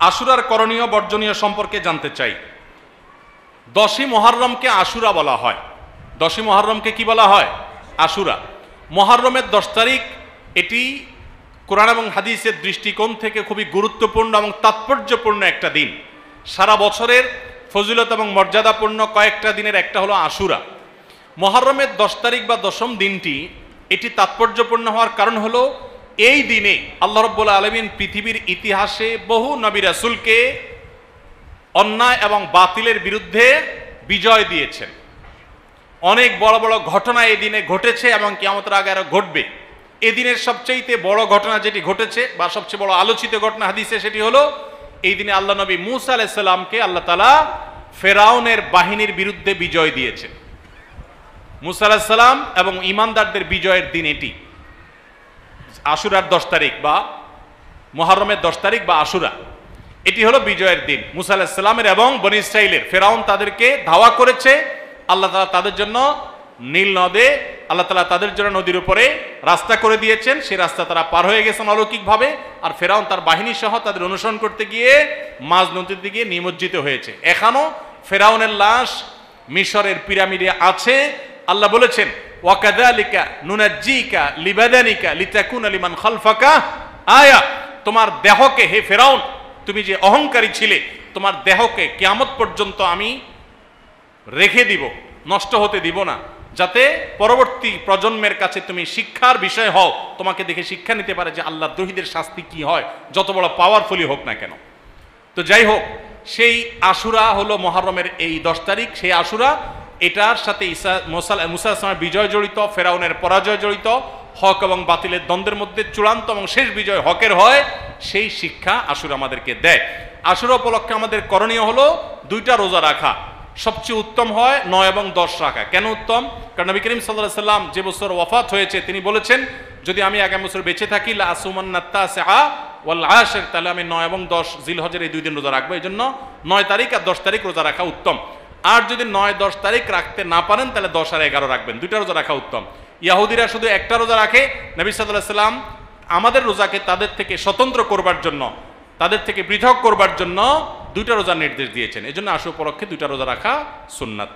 আশুরার করণীয় বর্জনীয় সম্পর্কে জানতে চাই। 10ই মুহররমকে আশুরা বলা হয়। 10ই মুহররমকে কি বলা হয়? আশুরা। মুহররমের 10 তারিখ এটি কোরআন এবং হাদিসের দৃষ্টিকোণ থেকে খুবই গুরুত্বপূর্ণ এবং তাৎপর্যপূর্ণ একটা দিন। সারা বছরের ফজিলত এবং মর্যাদাপূর্ণ কয়েকটা দিনের একটা হলো আশুরা। মুহররমের 10 তারিখ বা 10ম দিনটি এটি তাৎপর্যপূর্ণ হওয়ার কারণ হলো এই দিনে আল্লাহ রাব্বুল আলামিন পৃথিবীর ইতিহাসে বহু নবী রাসূলকে অন্যায় এবং বাতিলের বিরুদ্ধে বিজয় দিয়েছেন। অনেক বড় বড় ঘটনা এই দিনে ঘটেছে এবং কিয়ামতের আগে আরো ঘটবে। এই দিনের সবচেয়ে বড় ঘটনা যেটি ঘটেছে বা সবচেয়ে বড় আলোচিত ঘটনা হাদিসে সেটি হলো এই দিনে আল্লাহ নবী মূসা আলাইহিস সালামকে আল্লাহ তাআলা ফেরাউনের বাহিনীর বিরুদ্ধে বিজয় দিয়েছেন। মূসা আলাইহিস সালাম এবং ঈমানদারদের বিজয়ের দিন এটি। আশুরার 10 তারিখ বা মুহররমের 10 তারিখ বা আশুরা, এটি হলো বিজয়ের দিন মূসা আলাইহিস সালামের এবং বনী ইসরাইলের। ফেরাউন তাদেরকে ধাওয়া করেছে, আল্লাহ তাআলা তাদের জন্য নীল নদে আল্লাহ তাআলা তাদের জন্য নদীর উপরে রাস্তা করে দিয়েছেন। সেই রাস্তা তারা পার হয়ে গেছেন অলৌকিকভাবে। আর ফেরাউন তার বাহিনী সহ তাদের অনুসরণ করতে গিয়ে মাঝ নদীতে গিয়ে নিমজ্জিত হয়েছে। এখনো ফেরাউনের লাশ মিশরের পিরামিডে আছে। আল্লাহ বলেছেন ওয়াকাযালিকা নুনাজ্জিকা লিবাদানিকা লিতাকুনা লিমান খালফাকা আয়া, তোমার দেহকে হে ফেরাউন, তুমি যে অহংকারী ছিলে, তোমার দেহকে কিয়ামত পর্যন্ত আমি রেখে দিব, নষ্ট হতে দিব না, যাতে পরবর্তী প্রজন্মের কাছে তুমি শিক্ষার বিষয় হও, তোমাকে দেখে শিক্ষা নিতে পারে যে আল্লাহ দ্রোহীদের শাস্তি কি হয়, যত বড় পাওয়ারফুলি হোক না কেন। তো যাই হোক, সেই আশুরা হলো মুহররমের এই 10 তারিখ। সেই আশুরা, এটার সাথে মূসা আলাইহিস সালামের বিজয় জড়িত, ফেরাউনের পরাজয় জড়িত, হক এবং বাতিলের দ্বন্দ্বের মধ্যে চূড়ান্ত এবং শেষ বিজয় হকের হয়, সেই শিক্ষা আশুরা আমাদেরকে দেয়। আশুরা উপলক্ষে আমাদের করণীয় হলো 2টা রোজা রাখা। সবচেয়ে উত্তম হয় 9 এবং 10 রাখা। কেন উত্তম? কারণ নবী করিম সাল্লাল্লাহু আলাইহি সাল্লাম যে বছর ওয়াফাত হয়েছে তিনি বলেছেন, যদি আমি আগামী বছর বেঁচে থাকি লা আসুমান্নাত তাসিআ ওয়াল আশির, তাহলে আমি 9 এবং 10 জিলহজের এই 2 দিন রোজা রাখবো। এই জন্য 9 তারিখ আর 10 তারিখ রোজা রাখা উত্তম। আর যদি 9-10 তারিখ রাখতে না পারেন তাহলে 10 আর 11 রাখবেন। 2টা রোজা রাখা উত্তম। ইহুদিরা শুধু একটা রোজা রাখে। নবী সাল্লাল্লাহু আলাইহি সাল্লাম আমাদের রোজাকে তাদের থেকে স্বতন্ত্র করবার জন্য, তাদের থেকে পৃথক করবার জন্য 2টা রোজার নির্দেশ দিয়েছেন। এজন্য আশুরা উপলক্ষে 2টা রোজা রাখা সুন্নাত।